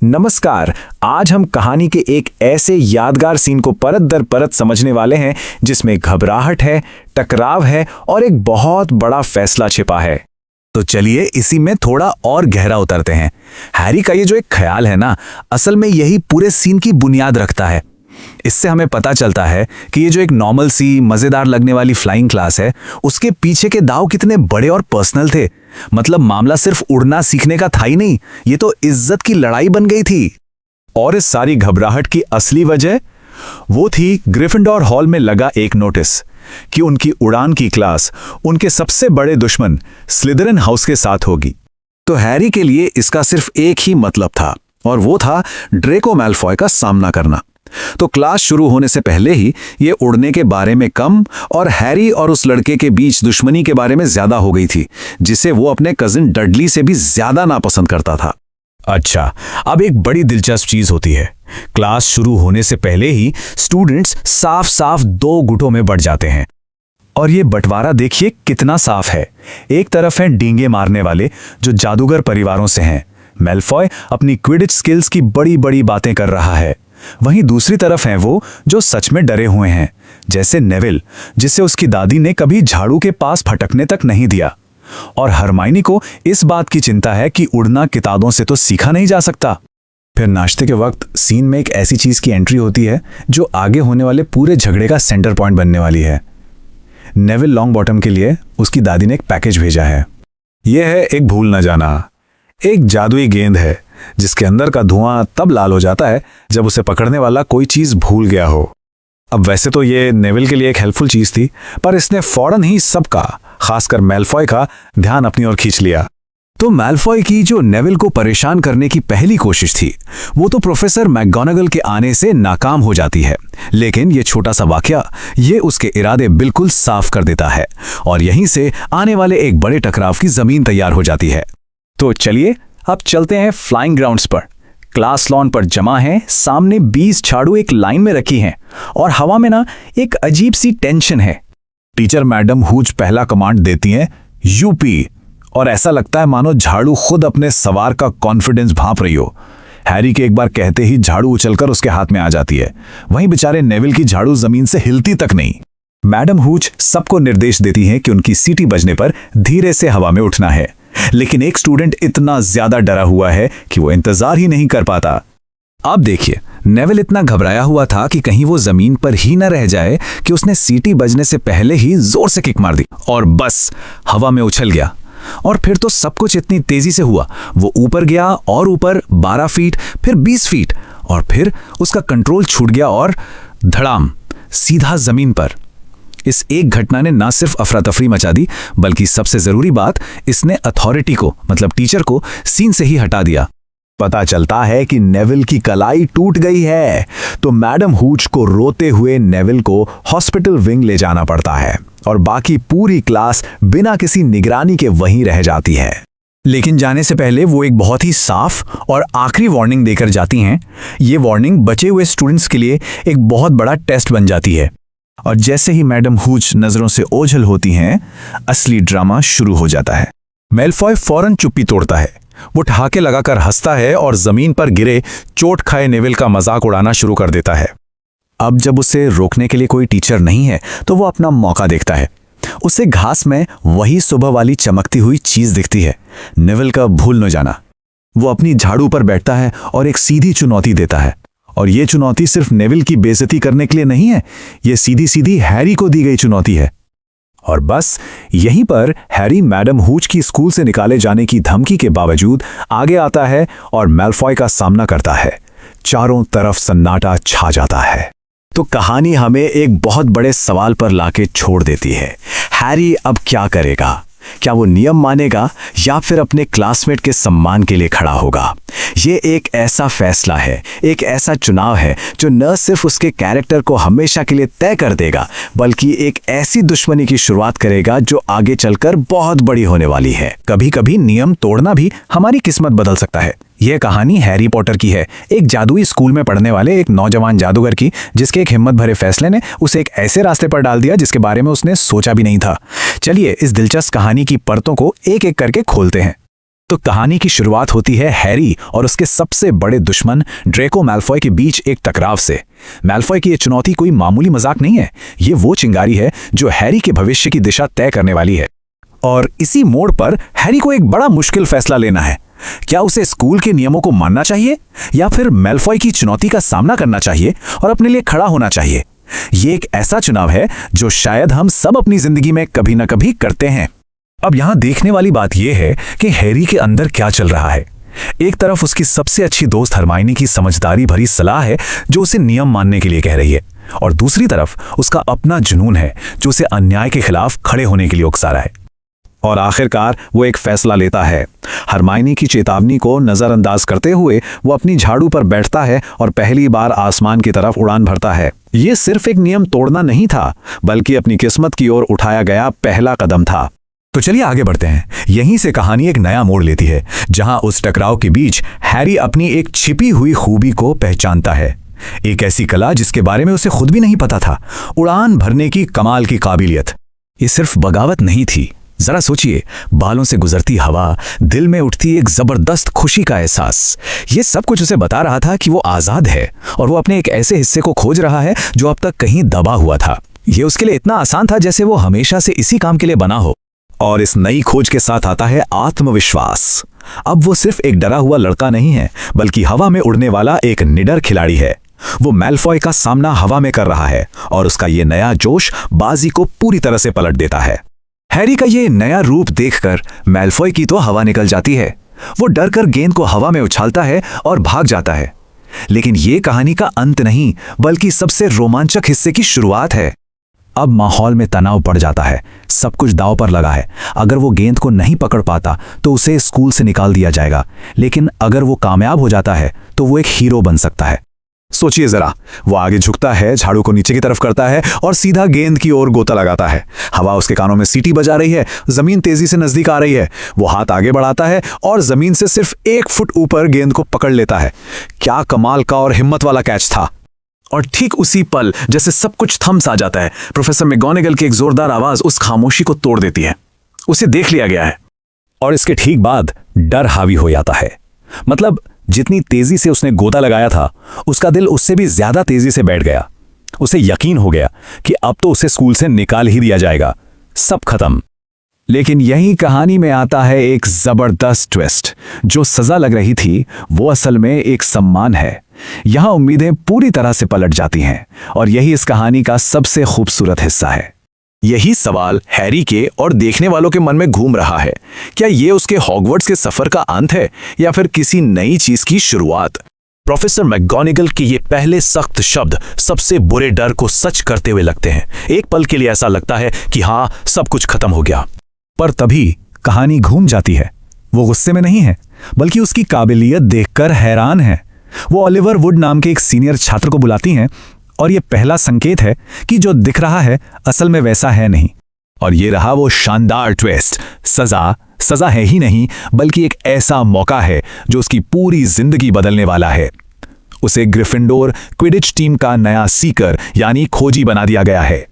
नमस्कार। आज हम कहानी के एक ऐसे यादगार सीन को परत दर परत समझने वाले हैं जिसमें घबराहट है, टकराव है और एक बहुत बड़ा फैसला छिपा है। तो चलिए इसी में थोड़ा और गहरा उतरते हैं। हैरी का ये जो एक ख्याल है ना, असल में यही पूरे सीन की बुनियाद रखता है। इससे हमें पता चलता है कि ये जो एक नॉर्मल सी मजेदार लगने वाली फ्लाइंग क्लास है, उसके पीछे के दांव कितने बड़े और पर्सनल थे। मतलब मामला सिर्फ उड़ना सीखने का था ही नहीं, ये तो इज्जत की लड़ाई बन गई थी। और इस सारी घबराहट की असली वजह वो थी ग्रिफिंडोर हॉल में लगा एक नोटिस कि उनकी उड़ान की क्लास उनके सबसे बड़े दुश्मन स्लिदरिन हाउस के साथ होगी। तो हैरी के लिए इसका सिर्फ एक ही मतलब था, और वो था ड्रेको मैल्फॉय का सामना करना। तो क्लास शुरू होने से पहले ही ये उड़ने के बारे में कम और हैरी और उस लड़के के बीच दुश्मनी के बारे में ज्यादा हो गई थी, जिसे वो अपने कजिन डडली से भी ज्यादा नापसंद करता था। अच्छा, अब एक बड़ी दिलचस्प चीज होती है। क्लास शुरू होने से पहले ही स्टूडेंट्स साफ साफ दो गुटों में बढ़ जाते हैं। और ये बंटवारा देखिए कितना साफ है। एक तरफ हैं डींगे मारने वाले जो जादूगर परिवारों से हैं। मैल्फॉय अपनी क्विडिच स्किल्स की बड़ी बड़ी बातें कर रहा है। वहीं दूसरी तरफ हैं वो जो सच में डरे हुए हैं, जैसे नेविल, जिसे उसकी दादी ने कभी झाड़ू के पास फटकने तक नहीं दिया। और हरमाइनी को इस बात की चिंता है कि उड़ना किताबों से तो सीखा नहीं जा सकता। फिर नाश्ते के वक्त सीन में एक ऐसी चीज की एंट्री होती है जो आगे होने वाले पूरे झगड़े का सेंटर पॉइंट बनने वाली है। नेविल लॉन्गबॉटम के लिए उसकी दादी ने एक पैकेज भेजा है। यह है एक भूल न जाना, एक जादुई गेंद है जिसके अंदर का धुआं तब लाल हो जाता है जब उसे पकड़ने वाला कोई चीज भूल गया हो। अब वैसे तो ये नेविल के लिए एक हेल्पफुल चीज थी, पर इसने फौरन ही सबका, खासकर मैल्फॉय का ध्यान अपनी ओर खींच लिया। तो मैल्फॉय की जो नेविल को परेशान करने की पहली कोशिश थी, वो तो प्रोफेसर मैकगोनागल के आने से नाकाम हो जाती है। लेकिन ये छोटा सा वाकया ये उसके इरादे बिल्कुल साफ कर देता है, और यहीं से आने वाले एक बड़े टकराव की जमीन तैयार हो जाती है। तो चलिए अब चलते हैं फ्लाइंग ग्राउंड्स पर। क्लास लॉन पर जमा है, सामने 20 झाड़ू एक लाइन में रखी हैं, और हवा में ना एक अजीब सी टेंशन है। टीचर मैडम हूज पहला कमांड देती हैं, यूपी, और ऐसा लगता है मानो झाड़ू खुद अपने सवार का कॉन्फिडेंस भांप रही हो। हैरी के एक बार कहते ही झाड़ू उछलकर उसके हाथ में आ जाती है। वहीं बेचारे नेविल की झाड़ू जमीन से हिलती तक नहीं। मैडम हूज सबको निर्देश देती हैं कि उनकी सीटी बजने पर धीरे से हवा में उठना है, लेकिन एक स्टूडेंट इतना ज्यादा डरा हुआ है कि वो इंतजार ही नहीं कर पाता। अब देखिए, नेविल इतना घबराया हुआ था कि कहीं वो जमीन पर ही न रह जाए कि उसने सीटी बजने से पहले ही जोर से किक मार दी और बस हवा में उछल गया। और फिर तो सब कुछ इतनी तेजी से हुआ, वो ऊपर गया और ऊपर 12 फीट, फिर 20 फीट, और फिर उसका कंट्रोल छूट गया और धड़ाम सीधा जमीन पर। इस एक घटना ने ना सिर्फ अफरा तफरी मचा दी, बल्कि सबसे जरूरी बात, इसने अथॉरिटी को, मतलब टीचर को, सीन से ही हटा दिया। पता चलता है कि नेविल की कलाई टूट गई है, तो मैडम हूज को रोते हुए नेविल को हॉस्पिटल विंग ले जाना पड़ता है, और बाकी पूरी क्लास बिना किसी निगरानी के वहीं रह जाती है। लेकिन जाने से पहले वो एक बहुत ही साफ और आखिरी वार्निंग देकर जाती हैं। ये वार्निंग बचे हुए स्टूडेंट्स के लिए एक बहुत बड़ा टेस्ट बन जाती है। और जैसे ही मैडम हूज नजरों से ओझल होती हैं, असली ड्रामा शुरू हो जाता है। मैल्फॉय फौरन चुप्पी तोड़ता है। वो ठहाके लगाकर हंसता है और जमीन पर गिरे चोट खाए नेविल का मजाक उड़ाना शुरू कर देता है। अब जब उसे रोकने के लिए कोई टीचर नहीं है, तो वो अपना मौका देखता है। उसे घास में वही सुबह वाली चमकती हुई चीज दिखती है, नेविल का भूल न जाना। वो अपनी झाड़ू पर बैठता है और एक सीधी चुनौती देता है। और ये चुनौती सिर्फ नेविल की बेइज्जती करने के लिए नहीं है, ये सीधी सीधी हैरी को दी गई चुनौती है। और बस यहीं पर हैरी मैडम हूज की स्कूल से निकाले जाने की धमकी के बावजूद आगे आता है और मैल्फॉय का सामना करता है। चारों तरफ सन्नाटा छा जाता है। तो कहानी हमें एक बहुत बड़े सवाल पर लाके छोड़ देती है। हैरी अब क्या करेगा? क्या वो नियम मानेगा या फिर अपने क्लासमेट के सम्मान के लिए खड़ा होगा? ये एक ऐसा फैसला है, एक ऐसा चुनाव है जो न सिर्फ उसके कैरेक्टर को हमेशा के लिए तय कर देगा, बल्कि एक ऐसी दुश्मनी की शुरुआत करेगा जो आगे चलकर बहुत बड़ी होने वाली है। कभी कभी नियम तोड़ना भी हमारी किस्मत बदल सकता है। यह कहानी हैरी पॉटर की है, एक जादुई स्कूल में पढ़ने वाले एक नौजवान जादूगर की, जिसके एक हिम्मत भरे फैसले ने उसे एक ऐसे रास्ते पर डाल दिया जिसके बारे में उसने सोचा भी नहीं था। चलिए इस दिलचस्प कहानी की परतों को एक एक करके खोलते हैं। तो कहानी की शुरुआत होती है हैरी और उसके सबसे बड़े दुश्मन ड्रेको मैल्फॉय के बीच एक टकराव से। मैल्फॉय की ये चुनौती कोई मामूली मजाक नहीं है, ये वो चिंगारी है जो हैरी के भविष्य की दिशा तय करने वाली है। और इसी मोड़ पर हैरी को एक बड़ा मुश्किल फैसला लेना है। क्या उसे स्कूल के नियमों को मानना चाहिए या फिर मैल्फॉय की चुनौती का सामना करना चाहिए और अपने लिए खड़ा होना चाहिए? ये एक ऐसा चुनाव है जो शायद हम सब अपनी जिंदगी में कभी न कभी करते हैं। अब यहां देखने वाली बात यह है कि हैरी के अंदर क्या चल रहा है। एक तरफ उसकी सबसे अच्छी दोस्त हरमाइनी की समझदारी भरी सलाह है जो उसे नियम मानने के लिए कह रही है, और दूसरी तरफ उसका अपना जुनून है जो उसे अन्याय के खिलाफ खड़े होने के लिए उकसा रहा है। और आखिरकार वो एक फैसला लेता है। हरमाइनी की चेतावनी को नजरअंदाज करते हुए वो अपनी झाड़ू पर बैठता है और पहली बार आसमान की तरफ उड़ान भरता है। ये सिर्फ एक नियम तोड़ना नहीं था, बल्कि अपनी किस्मत की ओर उठाया गया पहला कदम था। तो चलिए आगे बढ़ते हैं। यहीं से कहानी एक नया मोड़ लेती है, जहां उस टकराव के बीच हैरी अपनी एक छिपी हुई खूबी को पहचानता है। एक ऐसी कला जिसके बारे में उसे खुद भी नहीं पता था, उड़ान भरने की कमाल की काबिलियत। ये सिर्फ बगावत नहीं थी। जरा सोचिए, बालों से गुजरती हवा, दिल में उठती एक जबरदस्त खुशी का एहसास, ये सब कुछ उसे बता रहा था कि वो आजाद है और वो अपने एक ऐसे हिस्से को खोज रहा है जो अब तक कहीं दबा हुआ था। ये उसके लिए इतना आसान था जैसे वो हमेशा से इसी काम के लिए बना हो। और इस नई खोज के साथ आता है आत्मविश्वास। अब वो सिर्फ एक डरा हुआ लड़का नहीं है, बल्कि हवा में उड़ने वाला एक निडर खिलाड़ी है। वो मैल्फॉय का सामना हवा में कर रहा है और उसका ये नया जोश बाजी को पूरी तरह से पलट देता है। हैरी का ये नया रूप देखकर मैल्फॉय की तो हवा निकल जाती है। वो डर कर गेंद को हवा में उछालता है और भाग जाता है। लेकिन ये कहानी का अंत नहीं, बल्कि सबसे रोमांचक हिस्से की शुरुआत है। अब माहौल में तनाव बढ़ जाता है, सब कुछ दांव पर लगा है। अगर वो गेंद को नहीं पकड़ पाता तो उसे स्कूल से निकाल दिया जाएगा, लेकिन अगर वो कामयाब हो जाता है तो वो एक हीरो बन सकता है। सोचिए जरा, वो आगे झुकता है, झाड़ू को नीचे की तरफ करता है और सीधा गेंद की ओर गोता लगाता है। हवा उसके कानों में सीटी बजा रही है, जमीन तेजी से नजदीक आ रही है। वो हाथ आगे बढ़ाता है और जमीन से सिर्फ 1 फुट ऊपर गेंद को पकड़ लेता है। क्या कमाल का और हिम्मत वाला कैच था। और ठीक उसी पल जैसे सब कुछ थम सा जाता है, प्रोफेसर मैगोनेगल की एक जोरदार आवाज उस खामोशी को तोड़ देती है। उसे देख लिया गया है। और इसके ठीक बाद डर हावी हो जाता है। मतलब जितनी तेजी से उसने गोता लगाया था, उसका दिल उससे भी ज्यादा तेजी से बैठ गया। उसे यकीन हो गया कि अब तो उसे स्कूल से निकाल ही दिया जाएगा, सब खत्म। लेकिन यही कहानी में आता है एक जबरदस्त ट्विस्ट। जो सजा लग रही थी वो असल में एक सम्मान है। यहां उम्मीदें पूरी तरह से पलट जाती हैं, और यही इस कहानी का सबसे खूबसूरत हिस्सा है। यही सवाल हैरी के और देखने वालों के मन में घूम रहा है। क्या ये उसके हॉगवर्ट्स के सफर का अंत है या फिर किसी नई चीज की शुरुआत? प्रोफेसर मैगोनेगल के ये पहले सख्त शब्द सबसे बुरे डर को सच करते हुए लगते हैं। एक पल के लिए ऐसा लगता है कि हाँ, सब कुछ खत्म हो गया। पर तभी कहानी घूम जाती है। वो गुस्से में नहीं है, बल्कि उसकी काबिलियत देखकर हैरान है। वो ओलिवर वुड नाम के एक सीनियर छात्र को बुलाती हैं, और ये पहला संकेत है कि जो दिख रहा है असल में वैसा है नहीं। और ये रहा वो शानदार ट्विस्ट। सजा है ही नहीं, बल्कि एक ऐसा मौका है जो उसकी पूरी जिंदगी बदलने वाला है। उसे ग्रिफिंडोर क्विडिच टीम का नया सीकर यानी खोजी बना दिया गया है।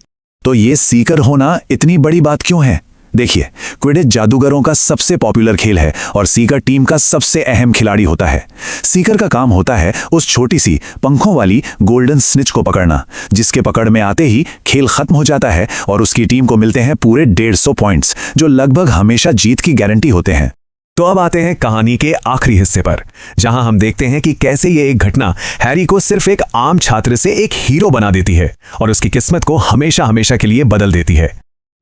तो ये सीकर होना इतनी बड़ी बात क्यों है? देखिए, क्विडिच जादूगरों का सबसे पॉपुलर खेल है और सीकर टीम का सबसे अहम खिलाड़ी होता है। सीकर का काम होता है उस छोटी सी पंखों वाली गोल्डन स्निच को पकड़ना, जिसके पकड़ में आते ही खेल खत्म हो जाता है और उसकी टीम को मिलते हैं पूरे 150 पॉइंट्स, जो लगभग हमेशा जीत की गारंटी होते हैं। तो अब आते हैं कहानी के आखिरी हिस्से पर, जहां हम देखते हैं कि कैसे ये एक घटना हैरी को सिर्फ एक आम छात्र से एक हीरो बना देती है और उसकी किस्मत को हमेशा हमेशा के लिए बदल देती है।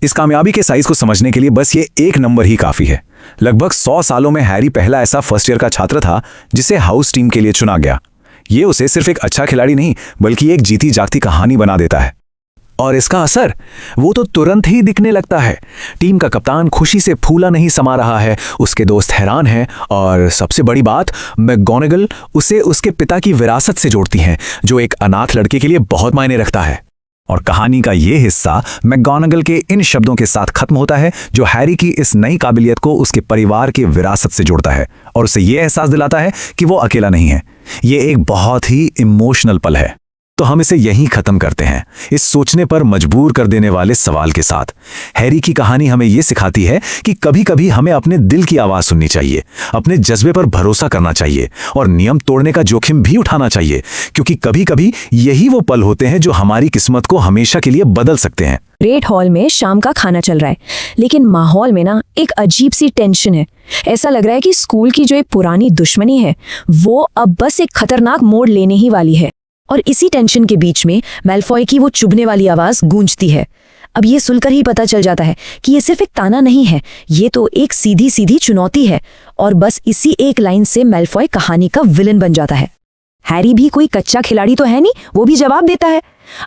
इस कामयाबी के साइज को समझने के लिए बस ये एक नंबर ही काफी है। लगभग 100 सालों में हैरी पहला ऐसा फर्स्ट ईयर का छात्र था जिसे हाउस टीम के लिए चुना गया। ये उसे सिर्फ एक अच्छा खिलाड़ी नहीं, बल्कि एक जीती जागती कहानी बना देता है। और इसका असर वो तो तुरंत ही दिखने लगता है। टीम का कप्तान खुशी से फूला नहीं समा रहा है, उसके दोस्त हैरान हैं, और सबसे बड़ी बात, मैगोनेगल उसे उसके पिता की विरासत से जोड़ती हैं, जो एक अनाथ लड़के के लिए बहुत मायने रखता है। और कहानी का ये हिस्सा मैगोनेगल के इन शब्दों के साथ खत्म होता है, जो हैरी की इस नई काबिलियत को उसके परिवार की विरासत से जोड़ता है और उसे ये एहसास दिलाता है कि वो अकेला नहीं है। ये एक बहुत ही इमोशनल पल है। तो हम इसे यहीं खत्म करते हैं, इस सोचने पर मजबूर कर देने वाले सवाल के साथ। हैरी की कहानी हमें यह सिखाती है कि कभी-कभी हमें अपने दिल की आवाज सुननी चाहिए, अपने जज्बे पर भरोसा करना चाहिए और नियम तोड़ने का जोखिम भी उठाना चाहिए, क्योंकि कभी-कभी यही वो पल होते हैं जो हमारी किस्मत को हमेशा के लिए बदल सकते हैं। ग्रेट हॉल में शाम का खाना चल रहा है, लेकिन माहौल में ना एक अजीब सी टेंशन है। ऐसा लग रहा है कि स्कूल की जो एक पुरानी दुश्मनी है वो अब बस एक खतरनाक मोड़ लेने ही वाली है। और इसी टेंशन के बीच में मैल्फॉय की वो चुभने वाली आवाज गूंजती है। अब ये सुनकर ही पता चल जाता है कि ये सिर्फ एक ताना नहीं है, ये तो एक सीधी सीधी चुनौती है। और बस इसी एक लाइन से मैल्फॉय कहानी का विलन बन जाता है। हैरी भी कोई कच्चा खिलाड़ी तो है नहीं, वो भी जवाब देता है।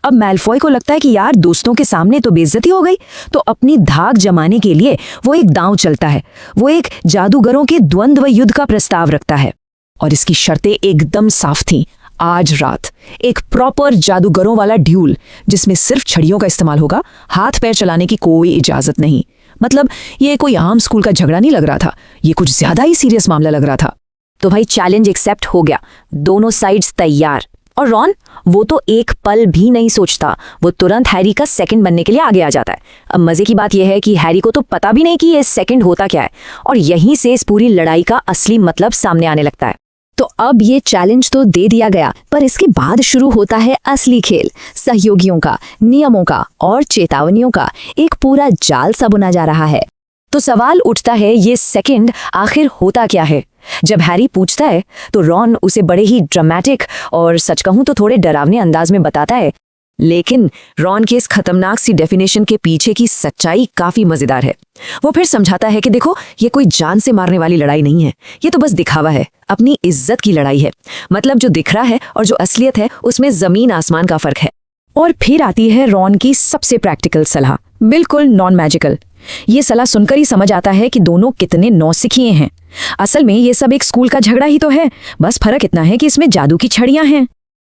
अब मैल्फॉय को लगता है कि यार दोस्तों के सामने तो बेइज्जती हो गई, तो अपनी धाक जमाने के लिए वो एक दांव चलता है। वो एक जादूगरों के द्वंद्व युद्ध का प्रस्ताव रखता है और इसकी शर्तें एकदम साफ थीं। आज रात एक प्रॉपर जादूगरों वाला ड्यूल, जिसमें सिर्फ छड़ियों का इस्तेमाल होगा, हाथ पैर चलाने की कोई इजाजत नहीं। मतलब ये कोई आम स्कूल का झगड़ा नहीं लग रहा था, ये कुछ ज्यादा ही सीरियस मामला लग रहा था। तो भाई चैलेंज एक्सेप्ट हो गया, दोनों साइड्स तैयार। और रॉन वो तो एक पल भी नहीं सोचता, वो तुरंत हैरी का सेकंड बनने के लिए आगे आ जाता है। अब मजे की बात यह है कि हैरी को तो पता भी नहीं कि ये सेकंड होता क्या है, और यहीं से इस पूरी लड़ाई का असली मतलब सामने आने लगता है। तो अब ये चैलेंज तो दे दिया गया, पर इसके बाद शुरू होता है असली खेल। सहयोगियों का, नियमों का और चेतावनियों का एक पूरा जाल सा बुना जा रहा है। तो सवाल उठता है, ये सेकंड आखिर होता क्या है? जब हैरी पूछता है तो रॉन उसे बड़े ही ड्रामेटिक और सच कहूं तो थोड़े डरावने अंदाज में बताता है। लेकिन रॉन के इस खतरनाक सी डेफिनेशन के पीछे की सच्चाई काफी मजेदार है। वो फिर समझाता है कि देखो, ये कोई जान से मारने वाली लड़ाई नहीं है, ये तो बस दिखावा है, अपनी इज्जत की लड़ाई है। मतलब जो दिख रहा है और जो असलियत है उसमें जमीन आसमान का फर्क है। और फिर आती है रॉन की सबसे प्रैक्टिकल सलाह, बिल्कुल नॉन मैजिकल। ये सलाह सुनकर ही समझ आता है कि दोनों कितने नौसिखिए हैं। असल में ये सब एक स्कूल का झगड़ा ही तो है, बस फर्क इतना है कि इसमें जादू की छड़ियां हैं।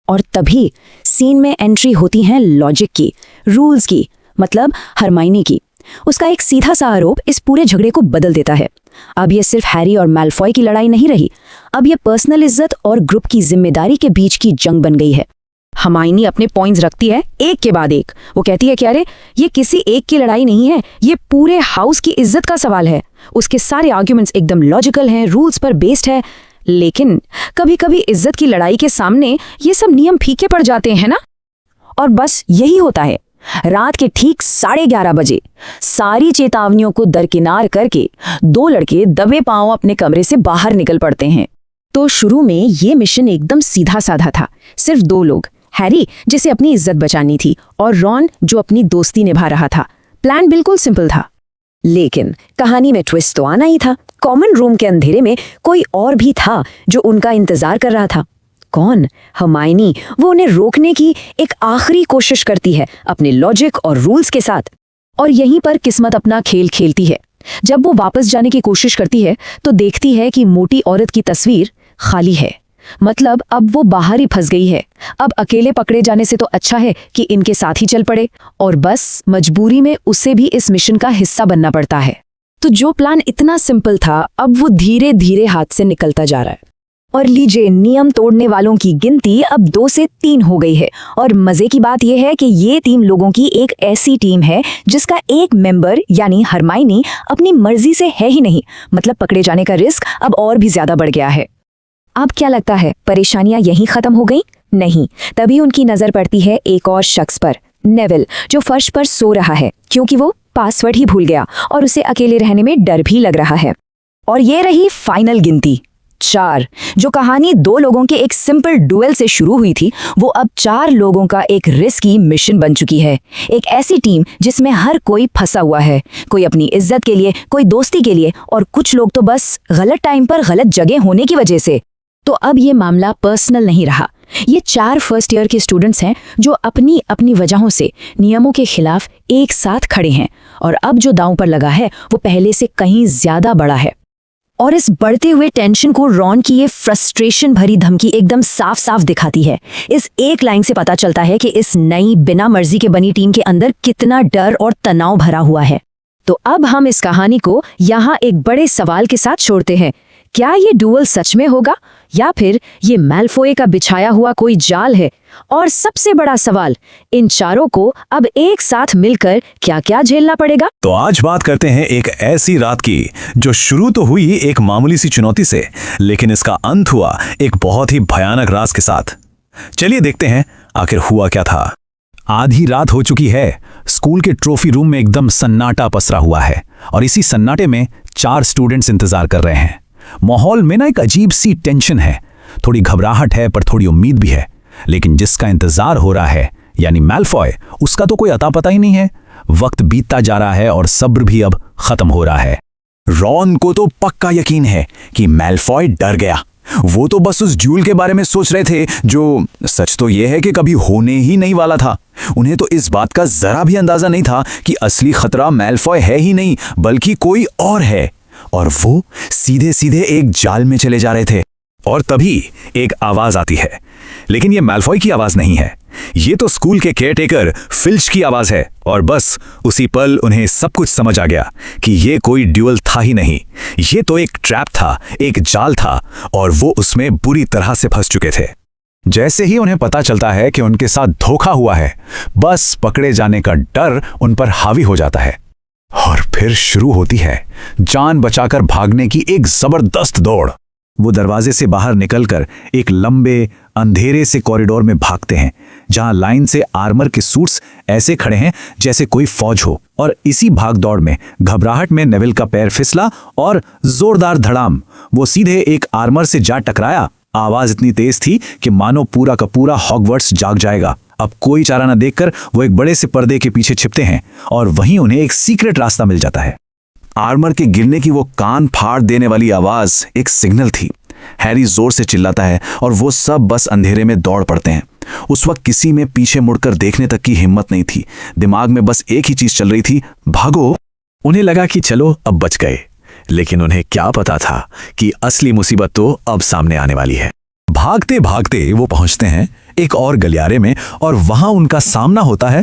और तभी सीन में एंट्री होती है लॉजिक की, रूल्स की, मतलब हरमाइनी की। उसका एक सीधा सा आरोप इस पूरे झगड़े को बदल देता है। अब ये सिर्फ हैरी और मैल्फॉय की लड़ाई नहीं रही, अब ये पर्सनल इज्जत और ग्रुप की जिम्मेदारी के बीच की जंग बन गई है। हरमाइनी अपने पॉइंट्स रखती है एक के बाद एक। वो कहती है कि अरे ये किसी एक की लड़ाई नहीं है, ये पूरे हाउस की इज्जत का सवाल है। उसके सारे आर्ग्यूमेंट्स एकदम लॉजिकल हैं, रूल्स पर बेस्ड है। लेकिन कभी कभी इज्जत की लड़ाई के सामने ये सब नियम फीके पड़ जाते हैं ना। और बस यही होता है। रात के ठीक 11:30 बजे सारी चेतावनियों को दरकिनार करके दो लड़के दबे पांव अपने कमरे से बाहर निकल पड़ते हैं। तो शुरू में ये मिशन एकदम सीधा साधा था, सिर्फ दो लोग, हैरी जिसे अपनी इज्जत बचानी थी और रॉन जो अपनी दोस्ती निभा रहा था। प्लान बिल्कुल सिंपल था, लेकिन कहानी में ट्विस्ट तो आना ही था। कॉमन रूम के अंधेरे में कोई और भी था जो उनका इंतजार कर रहा था। कौन? हरमाइनी। वो उन्हें रोकने की एक आखिरी कोशिश करती है अपने लॉजिक और रूल्स के साथ। और यहीं पर किस्मत अपना खेल खेलती है। जब वो वापस जाने की कोशिश करती है तो देखती है कि मोटी औरत की तस्वीर खाली है। मतलब अब वो बाहर ही फंस गई है। अब अकेले पकड़े जाने से तो अच्छा है कि इनके साथ ही चल पड़े, और बस मजबूरी में उसे भी इस मिशन का हिस्सा बनना पड़ता है। तो जो प्लान इतना सिंपल था, अब वो धीरे धीरे हाथ से निकलता जा रहा है। और लीजिए, नियम तोड़ने वालों की गिनती अब 2 से 3 हो गई है। और मजे की बात यह है कि ये 3 लोगों की एक ऐसी टीम है जिसका एक मेंबर यानी हरमाइनी अपनी मर्जी से है ही नहीं। मतलब पकड़े जाने का रिस्क अब और भी ज्यादा बढ़ गया है। अब क्या लगता है परेशानियां यहीं खत्म हो गई? नहीं, तभी उनकी नजर पड़ती है एक और शख्स पर, नेविल, जो फर्श पर सो रहा है क्योंकि वो पासवर्ड ही भूल गया और उसे अकेले रहने में डर भी लग रहा है। और ये रही फाइनल गिनती 4। जो कहानी 2 लोगों के एक सिंपल डुएल से शुरू हुई थी, वो अब 4 लोगों का एक रिस्की मिशन बन चुकी है। एक ऐसी टीम जिसमें हर कोई फंसा हुआ है, कोई अपनी इज्जत के लिए, कोई दोस्ती के लिए, और कुछ लोग तो बस गलत टाइम पर गलत जगह होने की वजह से। तो अब ये मामला पर्सनल नहीं रहा। ये 4 फर्स्ट ईयर के स्टूडेंट्स हैं जो अपनी अपनी वजहों से नियमों के खिलाफ एक साथ खड़े हैं। और अब जो दांव पर लगा है वो पहले से कहीं ज्यादा बड़ा है। और इस बढ़ते हुए टेंशन को रॉन की ये फ्रस्ट्रेशन भरी धमकी एकदम साफ साफ दिखाती है। इस एक लाइन से पता चलता है कि इस नई बिना मर्जी के बनी टीम के अंदर कितना डर और तनाव भरा हुआ है। तो अब हम इस कहानी को यहाँ एक बड़े सवाल के साथ छोड़ते हैं। क्या ये डुअल सच में होगा या फिर ये मैल्फॉय का बिछाया हुआ कोई जाल है? और सबसे बड़ा सवाल, इन चारों को अब एक साथ मिलकर क्या क्या झेलना पड़ेगा? तो आज बात करते हैं एक ऐसी रात की जो शुरू तो हुई एक मामूली सी चुनौती से, लेकिन इसका अंत हुआ एक बहुत ही भयानक राज के साथ। चलिए देखते हैं आखिर हुआ क्या था। आधी रात हो चुकी है। स्कूल के ट्रॉफी रूम में एकदम सन्नाटा पसरा हुआ है और इसी सन्नाटे में 4 स्टूडेंट्स इंतजार कर रहे हैं। माहौल में ना एक अजीब सी टेंशन है, थोड़ी घबराहट है पर थोड़ी उम्मीद भी है। लेकिन जिसका इंतजार हो रहा है यानी मैल्फॉय, उसका तो कोई अता पता ही नहीं है। वक्त बीतता जा रहा है और सब्र भी अब खत्म हो रहा है। रॉन को तो पक्का यकीन है कि मैल्फॉय डर गया। वो तो बस उस ड्यूल के बारे में सोच रहे थे जो सच तो यह है कि कभी होने ही नहीं वाला था। उन्हें तो इस बात का जरा भी अंदाजा नहीं था कि असली खतरा मैल्फॉय है ही नहीं बल्कि कोई और है, और वो सीधे सीधे एक जाल में चले जा रहे थे। और तभी एक आवाज आती है, लेकिन ये मैल्फॉय की आवाज नहीं है, ये तो स्कूल के केयरटेकर फिल्च की आवाज है। और बस उसी पल उन्हें सब कुछ समझ आ गया कि ये कोई ड्यूल था ही नहीं, ये तो एक ट्रैप था, एक जाल था, और वो उसमें बुरी तरह से फंस चुके थे। जैसे ही उन्हें पता चलता है कि उनके साथ धोखा हुआ है, बस पकड़े जाने का डर उन पर हावी हो जाता है। और फिर शुरू होती है जान बचाकर भागने की एक जबरदस्त दौड़। वो दरवाजे से बाहर निकलकर एक लंबे अंधेरे से कॉरिडोर में भागते हैं, जहां लाइन से आर्मर के सूट्स ऐसे खड़े हैं जैसे कोई फौज हो। और इसी भागदौड़ में घबराहट में नेविल का पैर फिसला और जोरदार धड़ाम, वो सीधे एक आर्मर से जा टकराया। आवाज इतनी तेज थी कि मानो पूरा का पूरा हॉगवर्ट्स जाग जाएगा। अब कोई चारा न देखकर वो एक बड़े से पर्दे के पीछे छिपते हैं और वहीं उन्हें एक सीक्रेट रास्ता मिल जाता है। आर्मर के गिरने की वो कान फाड़ देने वाली आवाज एक सिग्नल थी। हैरी जोर से चिल्लाता है और वो सब बस अंधेरे में दौड़ पड़ते हैं। उस वक्त किसी में पीछे मुड़कर देखने तक की हिम्मत नहीं थी। दिमाग में बस एक ही चीज चल रही थी, भागो। उन्हें लगा कि चलो अब बच गए, लेकिन उन्हें क्या पता था कि असली मुसीबत तो अब सामने आने वाली है। भागते भागते वो पहुंचते हैं एक और गलियारे में और वहां उनका सामना होता है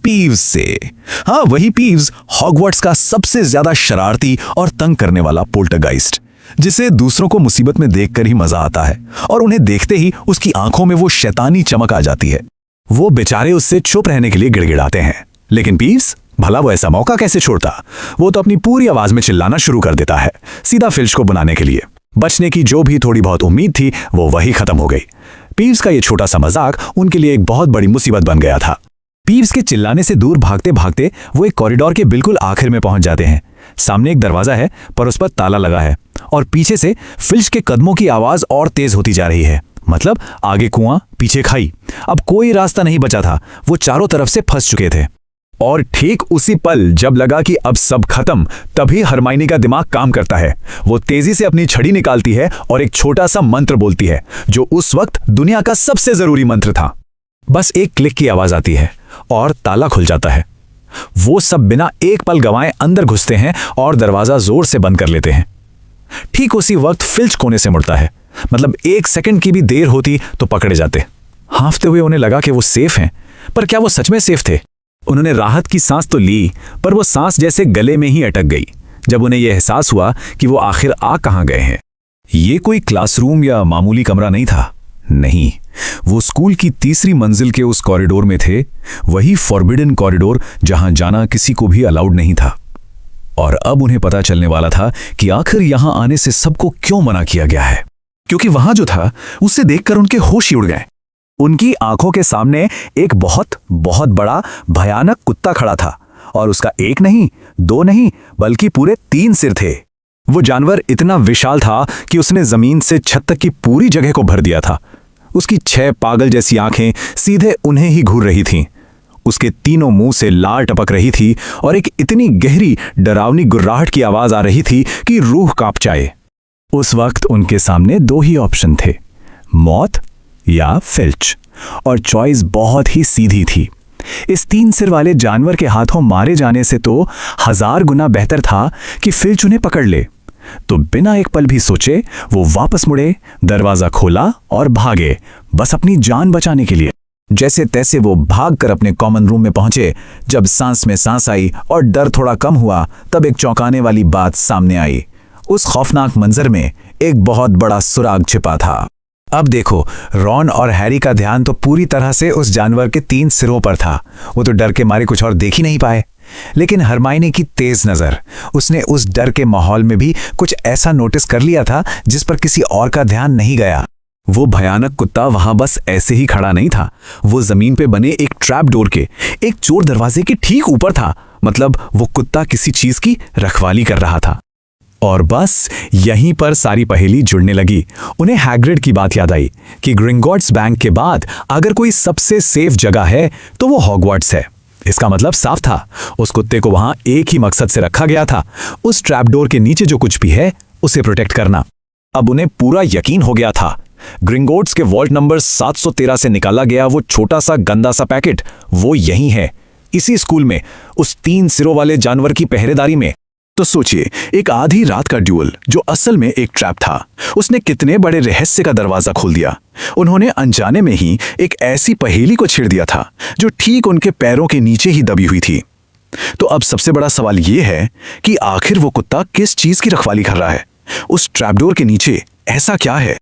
पीव्स से। हाँ, वही पीव्स, हॉगवर्ट्स का सबसे ज्यादा शरारती और तंग करने वाला पोल्टरगाइस्ट, जिसे दूसरों को मुसीबत में देखकर ही मजा आता है और उन्हें देखते ही उसकी आंखों में वो शैतानी चमक आ जाती है। वो बेचारे उससे चुप रहने के लिए गिड़गिड़ाते हैं, लेकिन पीव्स भला वो ऐसा मौका कैसे छोड़ता। वो तो अपनी पूरी आवाज में चिल्लाना शुरू कर देता है, सीधा फिल्च को बनाने के लिए। बचने की जो भी थोड़ी बहुत उम्मीद थी वो वही खत्म हो गई। पीव्स का ये छोटा सा मजाक उनके लिए एक बहुत बड़ी मुसीबत बन गया था। पीव्स के चिल्लाने से दूर भागते भागते वो एक कॉरिडोर के बिल्कुल आखिर में पहुंच जाते हैं। सामने एक दरवाजा है पर उस पर ताला लगा है और पीछे से फिल्च के कदमों की आवाज और तेज होती जा रही है। मतलब आगे कुआं पीछे खाई, अब कोई रास्ता नहीं बचा था। वो चारों तरफ से फंस चुके थे। और ठीक उसी पल जब लगा कि अब सब खत्म, तभी हरमाइनी का दिमाग काम करता है। वो तेजी से अपनी छड़ी निकालती है और एक छोटा सा मंत्र बोलती है जो उस वक्त दुनिया का सबसे जरूरी मंत्र था। बस एक क्लिक की आवाज आती है और ताला खुल जाता है। वो सब बिना एक पल गंवाए अंदर घुसते हैं और दरवाजा जोर से बंद कर लेते हैं। ठीक उसी वक्त फिल्च कोने से मुड़ता है। मतलब 1 सेकंड की भी देर होती तो पकड़े जाते। हांफते हुए उन्हें लगा कि वो सेफ हैं, पर क्या वो सच में सेफ थे? उन्होंने राहत की सांस तो ली, पर वो सांस जैसे गले में ही अटक गई जब उन्हें यह एहसास हुआ कि वो आखिर आ कहां गए हैं। ये कोई क्लासरूम या मामूली कमरा नहीं था, नहीं, वो स्कूल की 3री मंजिल के उस कॉरिडोर में थे। वही फॉरबिडन कॉरिडोर जहां जाना किसी को भी अलाउड नहीं था। और अब उन्हें पता चलने वाला था कि आखिर यहां आने से सबको क्यों मना किया गया है, क्योंकि वहां जो था उसे देखकर उनके होश ही उड़ गए। उनकी आंखों के सामने एक बहुत बहुत बड़ा भयानक कुत्ता खड़ा था और उसका 1 नहीं 2 नहीं बल्कि पूरे 3 सिर थे। वो जानवर इतना विशाल था कि उसने जमीन से छत तक की पूरी जगह को भर दिया था। उसकी 6 पागल जैसी आंखें सीधे उन्हें ही घूर रही थीं। उसके तीनों मुंह से लार टपक रही थी और एक इतनी गहरी डरावनी गुर्राहट की आवाज आ रही थी कि रूह कांप जाए। उस वक्त उनके सामने 2 ही ऑप्शन थे, मौत या फिल्च, और चॉइस बहुत ही सीधी थी। इस 3 सिर वाले जानवर के हाथों मारे जाने से तो 1000 गुना बेहतर था कि फिल्च उन्हें पकड़ ले। तो बिना एक पल भी सोचे वो वापस मुड़े, दरवाजा खोला और भागे, बस अपनी जान बचाने के लिए। जैसे तैसे वो भागकर अपने कॉमन रूम में पहुंचे। जब सांस में सांस आई और डर थोड़ा कम हुआ, तब एक चौंकाने वाली बात सामने आई। उस खौफनाक मंजर में एक बहुत बड़ा सुराग छिपा था। अब देखो, रॉन और हैरी का ध्यान तो पूरी तरह से उस जानवर के 3 सिरों पर था। वो तो डर के मारे कुछ और देख ही नहीं पाए। लेकिन हरमाइनी की तेज नजर, उसने उस डर के माहौल में भी कुछ ऐसा नोटिस कर लिया था जिस पर किसी और का ध्यान नहीं गया। वो भयानक कुत्ता वहां बस ऐसे ही खड़ा नहीं था। वो जमीन पे बने एक ट्रैप डोर के, एक चोर दरवाजे के ठीक ऊपर था। मतलब वो कुत्ता किसी चीज की रखवाली कर रहा था। और बस यहीं पर सारी पहेली जुड़ने लगी। उन्हें हैग्रिड की बात याद आई कि ग्रिंगॉट्स बैंक के बाद अगर कोई सबसे सेफ जगह है तो वो हॉगवर्ट्स है। इसका मतलब साफ था, उस कुत्ते को वहां एक ही मकसद से रखा गया था, उस ट्रैपडोर के नीचे जो कुछ भी है उसे प्रोटेक्ट करना। अब उन्हें पूरा यकीन हो गया था, ग्रिंगोट्स के वॉल्ट नंबर 713 से निकाला गया वो छोटा सा गंदा सा पैकेट वो यही है, इसी स्कूल में, उस 3 सिरों वाले जानवर की पहरेदारी में। तो सोचिए, एक आधी रात का ड्यूल जो असल में एक ट्रैप था, उसने कितने बड़े रहस्य का दरवाजा खोल दिया। उन्होंने अनजाने में ही एक ऐसी पहेली को छेड़ दिया था जो ठीक उनके पैरों के नीचे ही दबी हुई थी। तो अब सबसे बड़ा सवाल यह है कि आखिर वो कुत्ता किस चीज की रखवाली कर रहा है? उस ट्रैपडोर के नीचे ऐसा क्या है